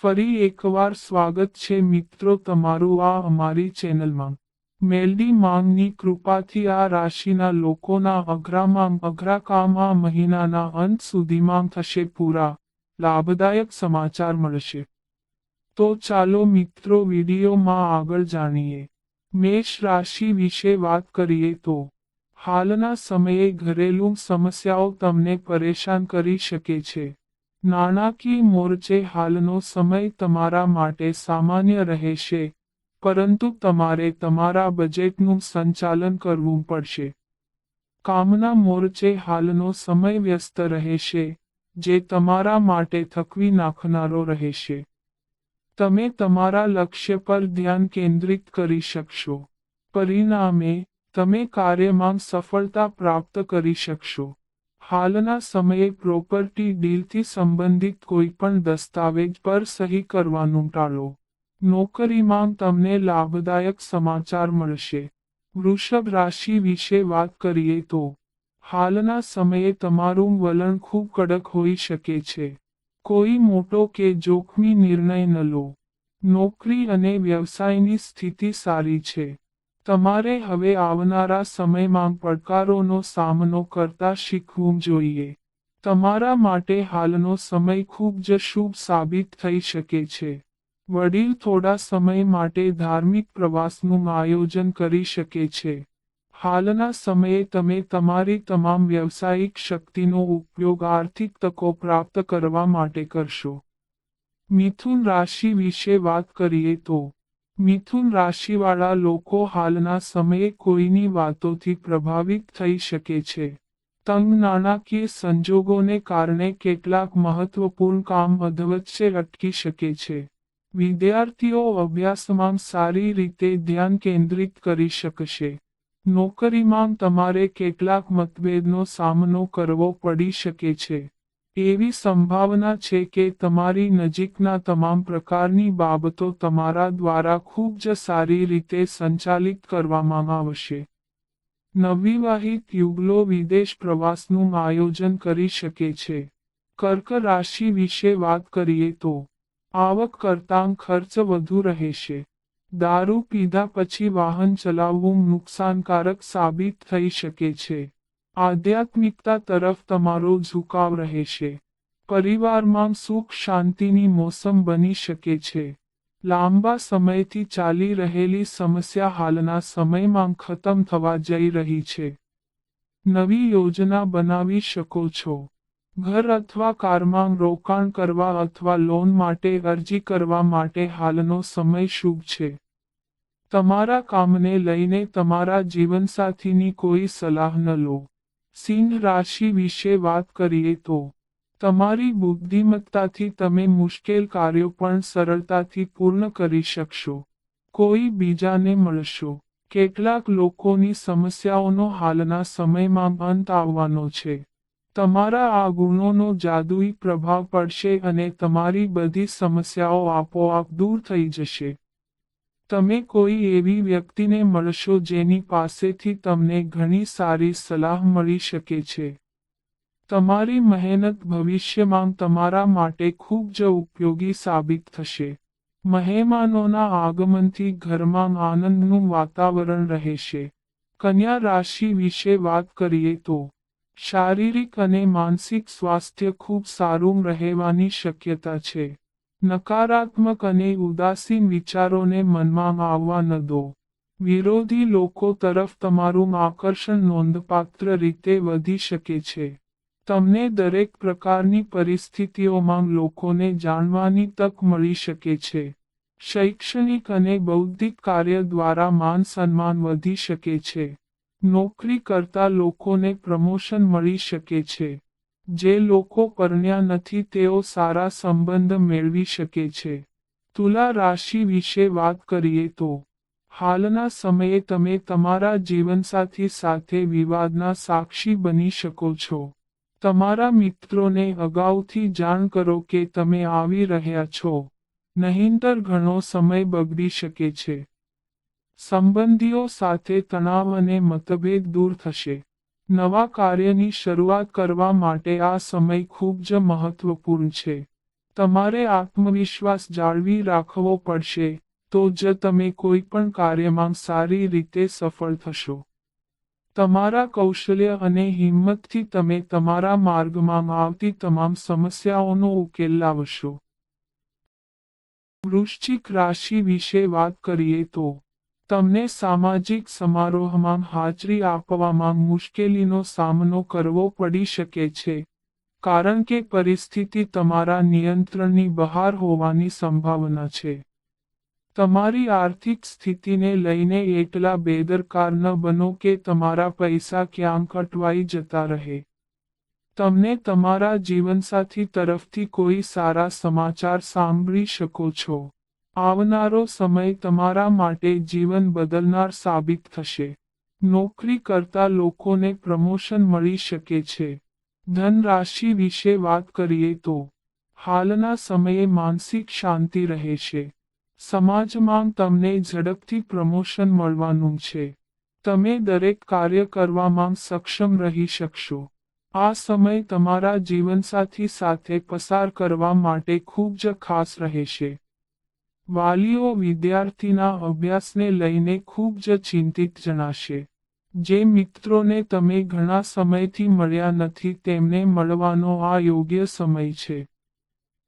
ફરી એકવાર સ્વાગત છે મિત્રો તમારું આ અમારી ચેનલમાં। મેલડી માંગની કૃપાથી આ રાશિના લોકોના અઘરા કામ આ મહિનાના અંત સુધીમાં થશે પૂરા। લાભદાયક સમાચાર મળશે। તો ચાલો મિત્રો વિડીયોમાં આગળ જાણીએ। મેષ રાશિ વિશે વાત કરીએ તો હાલના સમયે ઘરેલું સમસ્યાઓ તમને પરેશાન કરી શકે છે। નાણાકીય મોરચે હાલનો સમય તમારા માટે સામાન્ય રહેશે, પરંતુ તમારે તમારા બજેટનું સંચાલન કરવું પડશે। કામના મોરચે હાલનો સમય વ્યસ્ત રહેશે, જે તમારા માટે થકવી નાખનારો રહેશે। તમે તમારા લક્ષ્ય પર ધ્યાન કેન્દ્રિત કરી શકશો, પરિણામે તમે કાર્યમાં સફળતા પ્રાપ્ત કરી શકશો। હાલના સમયે પ્રોપર્ટી ડીલથી સંબંધિત કોઈપણ દસ્તાવેજ પર સહી કરવાનું ટાળો। નોકરીમાં તમને લાભદાયક સમાચાર મળશે। વૃષભ રાશિ વિશે વાત કરીએ તો હાલના સમયે તમારું વલણ ખૂબ કડક હોઈ શકે છે। કોઈ મોટો કે જોખમી નિર્ણય ન લો। નોકરી અને વ્યવસાયની સ્થિતિ સારી છે। તમારે હવે આવનારા સમયમાં પડકારોનો સામનો કરતા શીખવું જોઈએ। તમારા માટે હાલનો સમય ખૂબ જ શુભ સાબિત થઈ શકે છે। વડીલ થોડા સમય માટે ધાર્મિક પ્રવાસનું આયોજન કરી શકે છે। હાલના સમયે તમે તમારી તમામ વ્યવસાયિક શક્તિનો ઉપયોગ આર્થિક તકો પ્રાપ્ત કરવા માટે કરશો। મિથુન રાશિ વિશે વાત કરીએ તો મિથુન રાશિવાળા લોકો હાલના સમયે કોઈની વાતોથી પ્રભાવિત થઈ શકે છે। તંગ નાણાકીય સંજોગોને કારણે કેટલાક મહત્વપૂર્ણ કામ અધવચ્ચે અટકી શકે છે। વિદ્યાર્થીઓ અભ્યાસમાં સારી રીતે ધ્યાન કેન્દ્રિત કરી શકશે। નોકરીમાં તમારે કેટલાક મતભેદનો સામનો કરવો પડી શકે છે। એવી સંભાવના છે કે તમારી નજીકના તમામ પ્રકારની બાબતો તમારા દ્વારા ખૂબ જ સારી રીતે સંચાલિત કરવામાં આવશે। નવવિવાહિત યુગલો વિદેશ પ્રવાસનું આયોજન કરી શકે છે। કર્ક રાશિ વિશે વાત કરીએ તો આવક કરતાં ખર્ચ વધુ રહેશે। દારૂ પીધા પછી વાહન ચલાવવું નુકસાનકારક સાબિત થઈ શકે છે। આધ્યાત્મિકતા તરફ તમારો ઝુકાવ રહેશે। પરિવારમાં સુખ શાંતિની મોસમ બની શકે છે। લાંબા સમયથી ચાલી રહેલી સમસ્યા હાલના સમયમાં ખતમ થવા જઈ રહી છે। નવી યોજના બનાવી શકો છો। ઘર અથવા કારમાં રોકાણ કરવા અથવા લોન માટે અરજી કરવા માટે હાલનો સમય શુભ છે। તમારા કામને લઈને તમારા જીવનસાથીની કોઈ સલાહ ન લો। સિંહ રાશિ વિશે વાત કરીએ તો તમારી બુદ્ધિમત્તાથી તમે મુશ્કેલ કાર્યો પણ સરળતાથી પૂર્ણ કરી શકશો। કોઈ બીજાને મળશો। કેટલાક લોકોની સમસ્યાઓનો હાલના સમયમાં અંત આવવાનો છે। તમારા આ ગુણોનો જાદુઈ પ્રભાવ પડશે અને તમારી બધી સમસ્યાઓ આપોઆપ દૂર થઈ જશે। તમે કોઈ એવી વ્યક્તિને મળશો જેની પાસેથી તમને ઘણી સારી સલાહ મળી શકે છે। તમારી મહેનત ભવિષ્યમાં તમારા માટે ખૂબ જ ઉપયોગી સાબિત થશે। મહેમાનોના આગમનથી ઘરમાં આનંદનું વાતાવરણ રહેશે। કન્યા રાશિ વિશે વાત કરીએ તો શારીરિક અને માનસિક સ્વાસ્થ્ય ખૂબ સારું રહેવાની શક્યતા છે। નકારાત્મક અને ઉદાસીન વિચારોને મનમાં આવવા ન દો। વિરોધી લોકો તરફ તમારું આકર્ષણ નોંધપાત્ર રીતે વધી શકે છે। તમને દરેક પ્રકારની પરિસ્થિતિઓમાં લોકોને જાણવાની તક મળી શકે છે। શૈક્ષણિક અને બૌદ્ધિક કાર્ય દ્વારા માન સન્માન વધી શકે છે। નોકરી કરતા લોકોને પ્રમોશન મળી શકે છે। જે લોકો પરણ્યા નથી તેઓ સારા સંબંધ મેળવી શકે છે। તુલા રાશિ વિશે વાત કરીએ તો હાલના સમયે તમે તમારા જીવનસાથી સાથે વિવાદના સાક્ષી બની શકો છો। તમારા મિત્રોને અગાઉથી જાણ કરો કે તમે આવી રહ્યા છો, નહીંતર ઘણો સમય બગડી શકે છે। સંબંધીઓ સાથે તણાવ અને મતભેદ દૂર થશે। નવા કાર્યની શરૂઆત કરવા માટે આ સમય ખૂબ જ મહત્વપૂર્ણ છે। તમારે આત્મવિશ્વાસ જાળવી રાખવો પડશે, તો જ તમે કોઈ પણ કાર્યમાં સારી રીતે સફળ થશો. તમારા કૌશલ્ય અને હિંમતથી તમે તમારા માર્ગમાં આવતી તમામ સમસ્યાઓનો ઉકેલ લાવશો. વૃશ્ચિક રાશિ વિશે વાત કરીએ તો તમને સામાજિક સમારોહમાં હાજરી આપવામાં મુશ્કેલીનો સામનો કરવો પડી શકે છે, કારણ કે પરિસ્થિતિ તમારા નિયંત્રણની બહાર હોવાની સંભાવના છે. તમારી આર્થિક સ્થિતિને લઈને એટલા બેદરકાર ન બનો કે તમારા પૈસા ક્યાંક અટવાઈ જતા રહે. તમને તમારા જીવનસાથી તરફથી કોઈ સારા સમાચાર સાંભળી શકો છો. આવનારો સમય તમારા માટે જીવન બદલનાર સાબિત થશે. નોકરી કરતા લોકોને પ્રમોશન મળી શકે છે. ધન રાશિ વિશે વાત કરીએ તો હાલના સમયે માનસિક શાંતિ રહેશે. સમાજમાં તમને ઝડપથી પ્રમોશન મળવાનું છે. તમે દરેક કાર્ય કરવામાં સક્ષમ રહી શકશો. આ સમય તમારા જીવનસાથી સાથે પસાર કરવા માટે ખૂબ જ ખાસ રહેશે. વાલીઓ વિદ્યાર્થીના અભ્યાસને લઈને ખૂબ જ ચિંતિત જણાશે. જે મિત્રોને તમે ઘણા સમયથી મળ્યા નથી તેમને મળવાનો આ યોગ્ય સમય છે.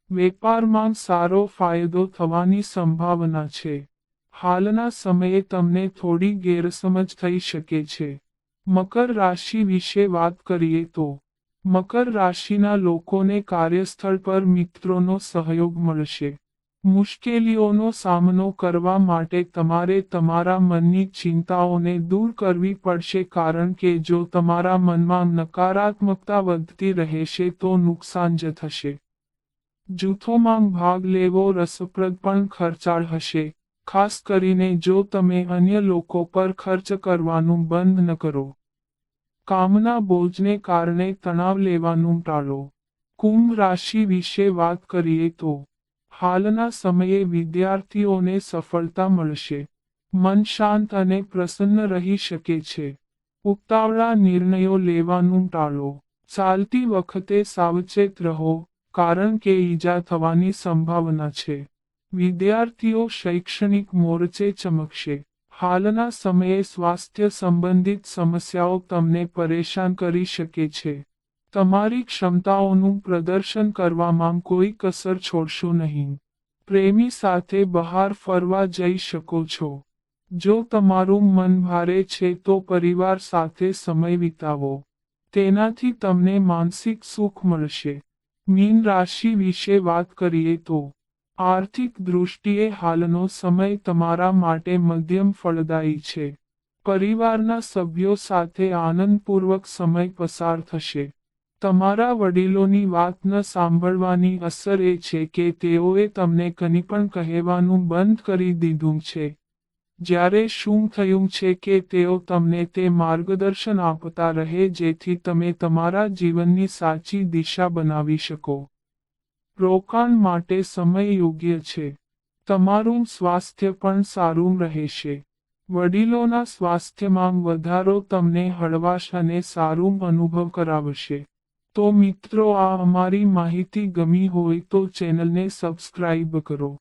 વેપારમાં સારો ફાયદો થવાની સંભાવના છે. હાલના સમયે તમને થોડી ગેરસમજ થઈ શકે છે. મકર રાશિ વિશે વાત કરીએ તો મકર રાશિના લોકોને કાર્યસ્થળ પર મિત્રોનો સહયોગ મળશે. મુશ્કેલીઓનો સામનો કરવા માટે તમારે તમારા મનની ચિંતાઓને દૂર કરવી પડશે, કારણ કે જો તમારા મનમાં નકારાત્મકતા વધતી રહેશે તો નુકસાન જ થશે. જૂથોમાં ભાગ લેવો રસપ્રદ પણ ખર્ચાળ હશે, ખાસ કરીને જો તમે અન્ય લોકો પર ખર્ચ કરવાનું બંધ ન કરો. કામના બોજને કારણે તણાવ લેવાનું ટાળો. કુંભ રાશિ વિશે વાત કરીએ તો હાલના સમયે વિદ્યાર્થીઓને સફળતા મળશે. મન શાંત અને પ્રસન્ન રહી શકે છે. ઉતાવળા નિર્ણયો લેવાનું ટાળો. ચાલતી વખતે સાવચેત રહો, કારણ કે ઈજા થવાની સંભાવના છે. વિદ્યાર્થીઓ શૈક્ષણિક મોરચે ચમકશે. હાલના સમયે સ્વાસ્થ્ય સંબંધિત સમસ્યાઓ તમને પરેશાન કરી શકે છે. તમારી ક્ષમતાઓનું પ્રદર્શન કરવામાં કોઈ કસર છોડશો નહીં. પ્રેમી સાથે બહાર ફરવા જઈ શકો છો. જો તમારું મન ભારે છે તો પરિવાર સાથે સમય વિતાવો. તેનાથી તમને માનસિક સુખ મળશે. મીન રાશિ વિશે વાત કરીએ તો આર્થિક દૃષ્ટિએ હાલનો સમય તમારા માટે મધ્યમ ફળદાયી છે. પરિવારના સભ્યો સાથે આનંદપૂર્વક સમય પસાર થશે. તમારા વડીલોની વાત ન સાંભળવાની અસર એ છે કે તેઓએ તમને કંઈ પણ કહેવાનું બંધ કરી દીધું છે. જ્યારે શું થયું છે કે તેઓ તમને તે માર્ગદર્શન આપતા રહે જેથી તમે તમારા જીવનની સાચી દિશા બનાવી શકો. રોકાણ માટે સમય યોગ્ય છે. તમારું સ્વાસ્થ્ય પણ સારું રહેશે. વડીલોના સ્વાસ્થ્યમાં વધારો તમને હળવાશ અને સારું અનુભવ કરાવશે. તો મિત્રો, આ અમારી માહિતી ગમી હોય તો ચેનલને સબસ્ક્રાઇબ કરો.